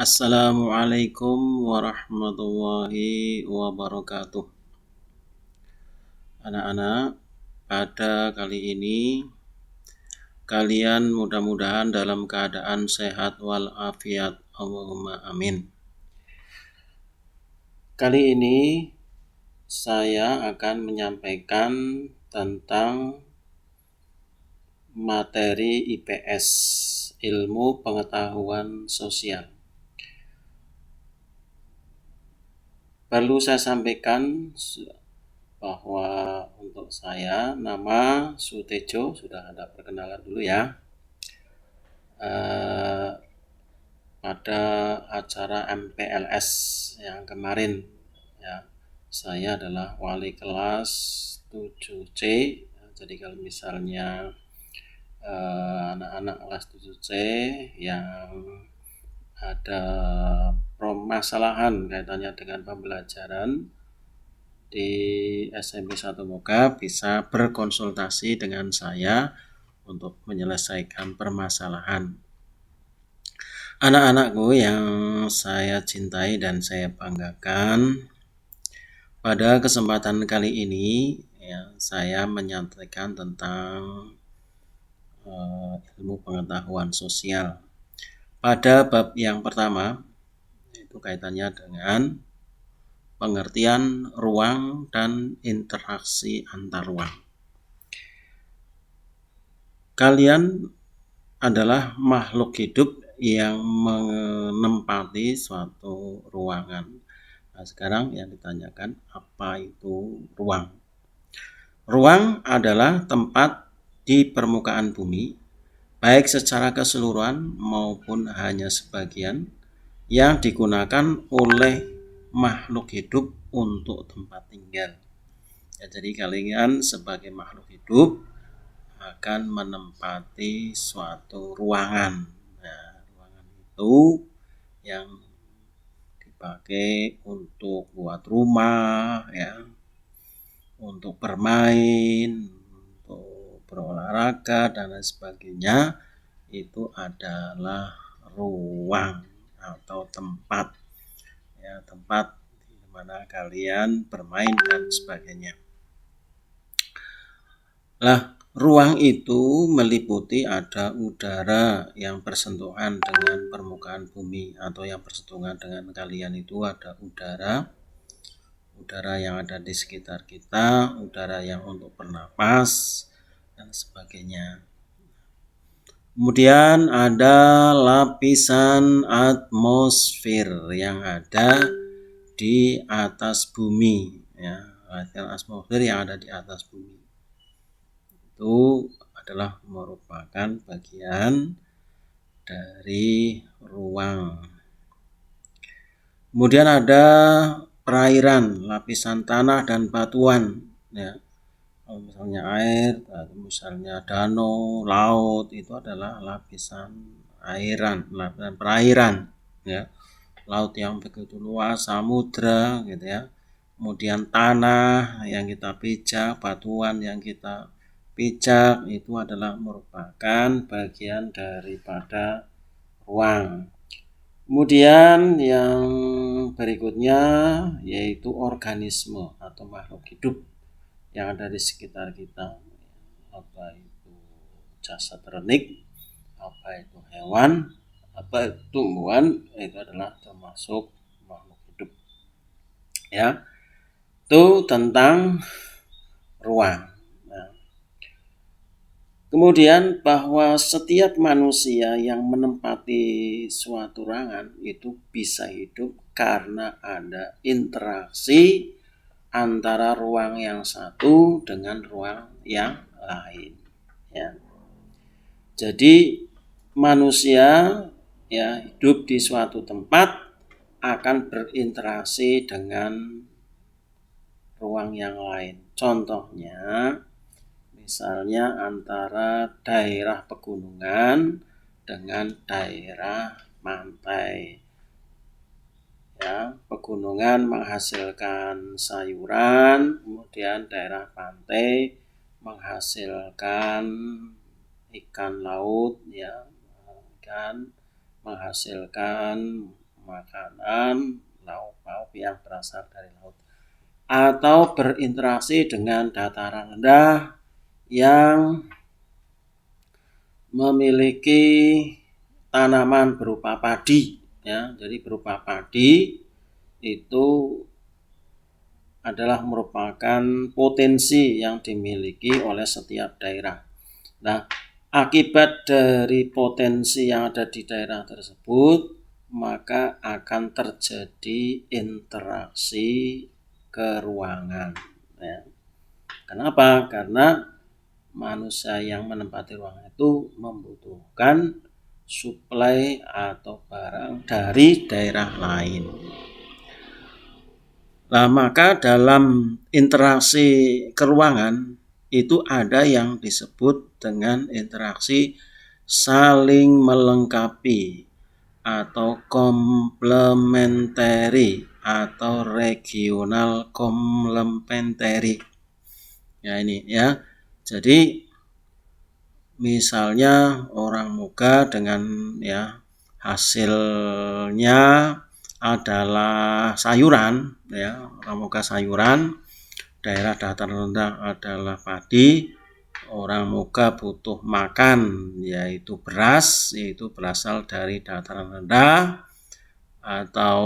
Assalamualaikum warahmatullahi wabarakatuh. Anak-anak, pada kali ini kalian mudah-mudahan dalam keadaan sehat walafiat. Allahumma amin. Kali ini saya akan menyampaikan tentang materi IPS, ilmu pengetahuan sosial. Perlu saya sampaikan bahwa untuk saya nama Sutejo, sudah ada perkenalan dulu ya. Pada acara MPLS yang kemarin ya, saya adalah wali kelas 7C. Jadi kalau misalnya anak-anak kelas 7C yang ada permasalahan kaitannya dengan pembelajaran di SMP 1 Moga bisa berkonsultasi dengan saya untuk menyelesaikan permasalahan. Anak-anakku yang saya cintai dan saya banggakan, pada kesempatan kali ini ya, saya menyampaikan tentang ilmu pengetahuan sosial. Pada bab yang pertama, itu kaitannya dengan pengertian ruang dan interaksi antar ruang. Kalian adalah makhluk hidup yang menempati suatu ruangan. Nah, sekarang yang ditanyakan, apa itu ruang? Ruang adalah tempat di permukaan bumi, baik secara keseluruhan maupun hanya sebagian, yang digunakan oleh makhluk hidup untuk tempat tinggal. Ya, jadi kalian sebagai makhluk hidup akan menempati suatu ruangan. Nah, ruangan itu yang dipakai untuk buat rumah, ya, untuk bermain, untuk berolahraga dan lain sebagainya. Itu adalah ruang atau tempat, ya, tempat di mana kalian bermain dan sebagainya. Nah, ruang itu meliputi ada udara yang bersentuhan dengan permukaan bumi, atau yang bersentuhan dengan kalian itu ada udara yang ada di sekitar kita, udara yang untuk bernapas dan sebagainya. Kemudian ada lapisan atmosfer yang ada di atas bumi, ya, lapisan atmosfer yang ada di atas bumi itu adalah merupakan bagian dari ruang. Kemudian ada perairan, lapisan tanah dan batuan, ya. Kalau misalnya air, misalnya danau, laut, itu adalah lapisan airan, lapisan perairan, ya. Laut yang begitu luas, samudra, gitu ya. Kemudian tanah yang kita pijak, batuan yang kita pijak, itu adalah merupakan bagian daripada ruang. Kemudian yang berikutnya yaitu organisme atau makhluk hidup yang ada di sekitar kita. Apa itu jasad renik, apa itu hewan, apa itu tumbuhan, itu adalah termasuk makhluk hidup. Ya, itu tentang ruang. Nah, kemudian bahwa setiap manusia yang menempati suatu ruangan itu bisa hidup karena ada interaksi antara ruang yang satu dengan ruang yang lain. Ya. Jadi manusia, ya, hidup di suatu tempat akan berinteraksi dengan ruang yang lain. Contohnya, misalnya antara daerah pegunungan dengan daerah pantai. Ya, pegunungan menghasilkan sayuran, kemudian daerah pantai menghasilkan ikan laut, ya, ikan, menghasilkan makanan, lauk-pauk yang berasal dari laut, atau berinteraksi dengan dataran rendah yang memiliki tanaman berupa padi, ya. Jadi berupa padi itu adalah merupakan potensi yang dimiliki oleh setiap daerah. Nah, akibat dari potensi yang ada di daerah tersebut, maka akan terjadi interaksi keruangan. Ya. Kenapa? Karena manusia yang menempati ruangan itu membutuhkan suplai atau barang dari daerah lain. Nah, maka dalam interaksi keruangan itu ada yang disebut dengan interaksi saling melengkapi atau komplementari atau regional komplementari. Ya ini ya. Jadi misalnya orang muga dengan ya hasilnya adalah sayuran, ya, orang muga sayuran, daerah dataran rendah adalah padi, orang muga butuh makan yaitu beras, yaitu berasal dari dataran rendah atau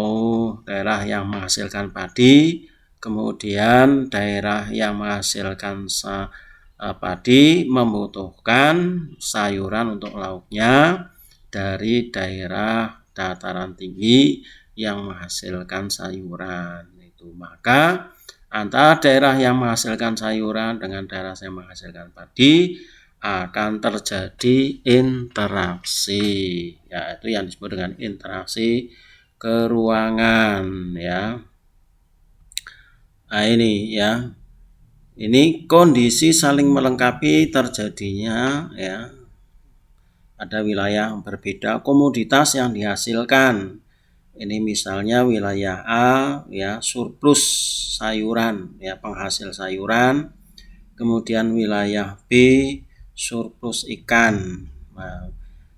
daerah yang menghasilkan padi, kemudian daerah yang menghasilkan padi membutuhkan sayuran untuk lauknya dari daerah dataran tinggi yang menghasilkan sayuran itu. Maka antara daerah yang menghasilkan sayuran dengan daerah yang menghasilkan padi akan terjadi interaksi, yaitu yang disebut dengan interaksi keruangan, ya. Nah ini ya, ini kondisi saling melengkapi terjadinya ya. Ada wilayah yang berbeda komoditas yang dihasilkan. Ini misalnya wilayah A ya surplus sayuran ya, penghasil sayuran. Kemudian wilayah B surplus ikan. Nah,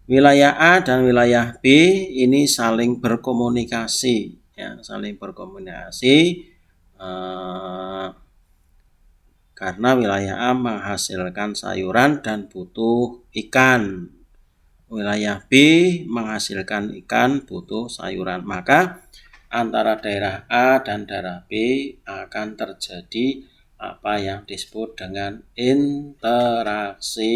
wilayah A dan wilayah B ini saling berkomunikasi ya, saling berkomunikasi karena wilayah A menghasilkan sayuran dan butuh ikan. Wilayah B menghasilkan ikan, butuh sayuran. Maka antara daerah A dan daerah B akan terjadi apa yang disebut dengan interaksi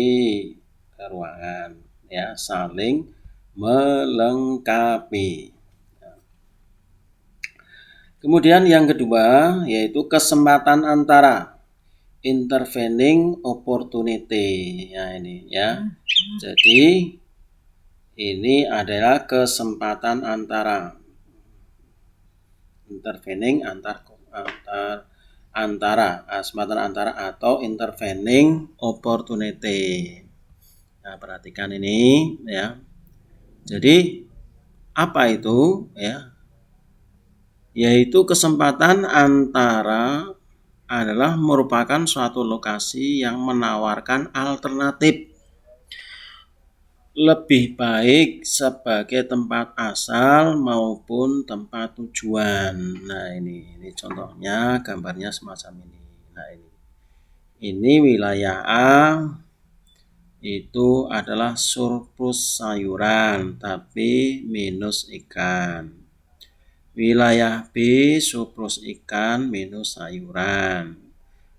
keruangan, ya, saling melengkapi. Kemudian yang kedua yaitu kesempatan antara, intervening opportunity. Ya ini ya. Jadi ini adalah kesempatan antara, intervening kesempatan antara atau intervening opportunity. Nah, perhatikan ini ya. Jadi apa itu ya? Yaitu kesempatan antara adalah merupakan suatu lokasi yang menawarkan alternatif lebih baik sebagai tempat asal maupun tempat tujuan. Nah ini contohnya, gambarnya semacam ini. Nah ini wilayah A itu adalah surplus sayuran tapi minus ikan. Wilayah B surplus ikan minus sayuran.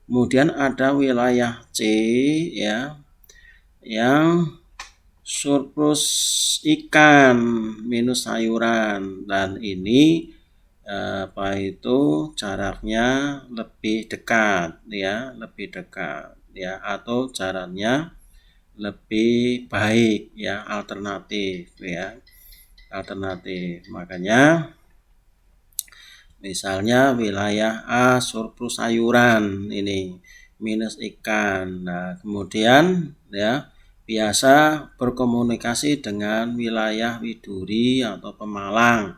Kemudian ada wilayah C ya yang surplus ikan minus sayuran, dan ini apa itu jaraknya lebih dekat ya, atau jaraknya lebih baik ya, alternatif. Makanya misalnya wilayah A surplus sayuran ini minus ikan. Nah, kemudian ya biasa berkomunikasi dengan wilayah Widuri atau Pemalang.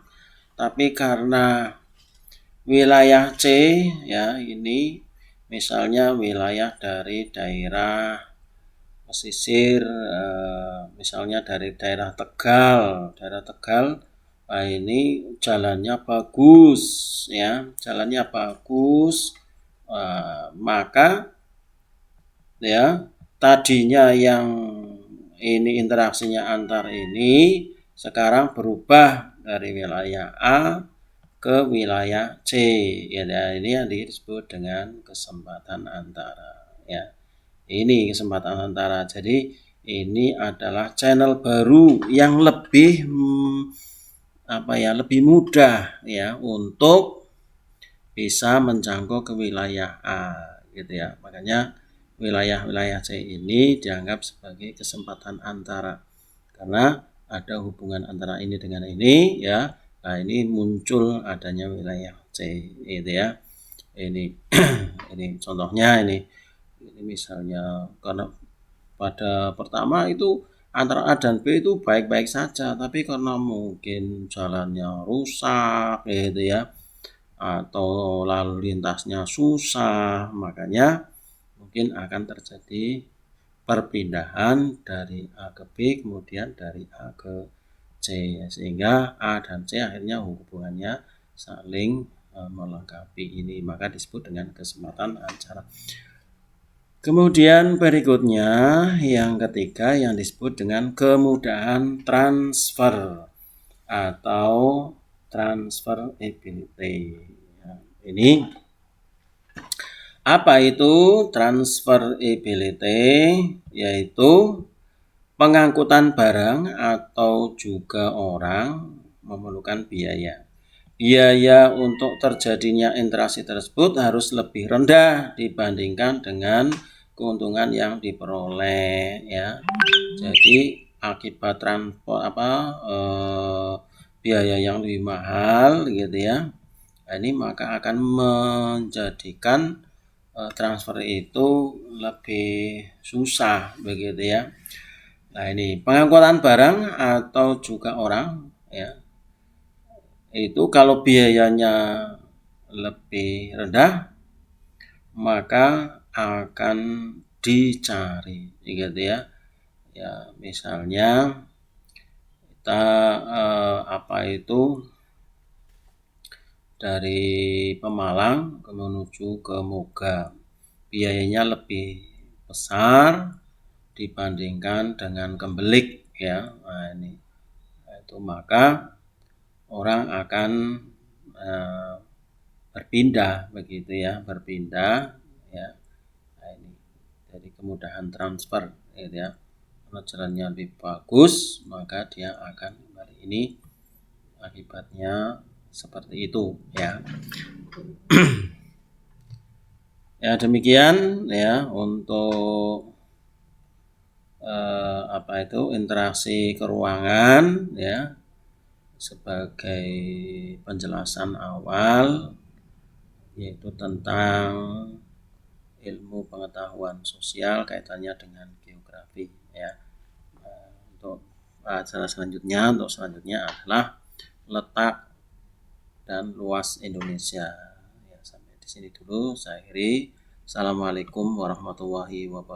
Tapi karena wilayah C ya ini misalnya wilayah dari daerah pesisir, misalnya dari daerah Tegal Nah, ini jalannya bagus ya, jalannya bagus. Maka ya tadinya yang ini interaksinya antar ini sekarang berubah dari wilayah A ke wilayah C ya. Ini yang disebut dengan kesempatan antara ya. Ini kesempatan antara. Jadi ini adalah channel baru yang lebih lebih mudah ya untuk bisa menjangkau ke wilayah A gitu ya. Makanya wilayah-wilayah C ini dianggap sebagai kesempatan antara karena ada hubungan antara ini dengan ini ya. Nah, ini muncul adanya wilayah C gitu ya. Ini ini contohnya ini misalnya karena pada pertama itu antara A dan B itu baik-baik saja, tapi karena mungkin jalannya rusak gitu ya, atau lalu lintasnya susah, makanya mungkin akan terjadi perpindahan dari A ke B, kemudian dari A ke C, sehingga A dan C akhirnya hubungannya saling melengkapi ini, maka disebut dengan kesempatan antara. Kemudian berikutnya yang ketiga yang disebut dengan kemudahan transfer atau transferability. Ini apa itu transferability? Yaitu pengangkutan barang atau juga orang memerlukan biaya. Biaya untuk terjadinya interaksi tersebut harus lebih rendah dibandingkan dengan keuntungan yang diperoleh ya. Jadi akibat biaya yang lebih mahal gitu ya. Ini maka akan menjadikan transfer itu lebih susah begitu ya. Nah, ini pengangkutan barang atau juga orang ya. Itu kalau biayanya lebih rendah maka akan dicari gitu ya. Ya, misalnya kita dari Pemalang menuju ke Moga, biayanya lebih besar dibandingkan dengan Kembelik ya. Nah, ini itu maka orang akan berpindah begitu ya, berpindah ya. Nah, ini jadi kemudahan transfer gitu ya. Kalau jalannya lebih bagus maka dia akan kembali. Ini akibatnya seperti itu ya. Ya demikian ya untuk interaksi keruangan ya sebagai penjelasan awal yaitu tentang ilmu pengetahuan sosial kaitannya dengan geografi ya. Untuk selanjutnya adalah letak dan luas Indonesia. Ya, sampai di sini dulu saya akhiri. Assalamualaikum warahmatullahi wabarakatuh.